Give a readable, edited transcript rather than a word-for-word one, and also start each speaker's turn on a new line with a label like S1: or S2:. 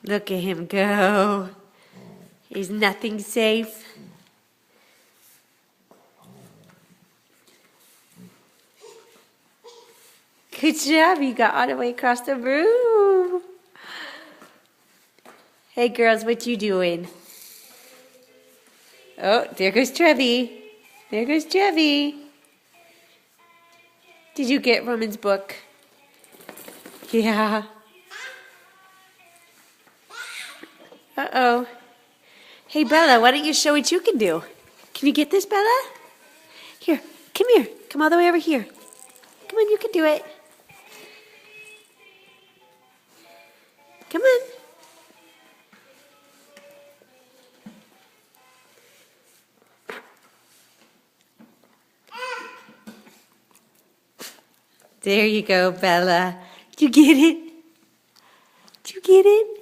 S1: Look at him go. Is nothing safe? Good job, you got all the way across the room. Hey girls, what you doing? Oh, there goes Trevi. There goes Trevi. Did you get Roman's book? Yeah. Uh-oh. Hey, Bella, why don't you show what you can do? Can you get this, Bella? Here, come here. Come all the way over here. Come on, you can do it. Come on. There you go, Bella. Did you get it? Did you get it?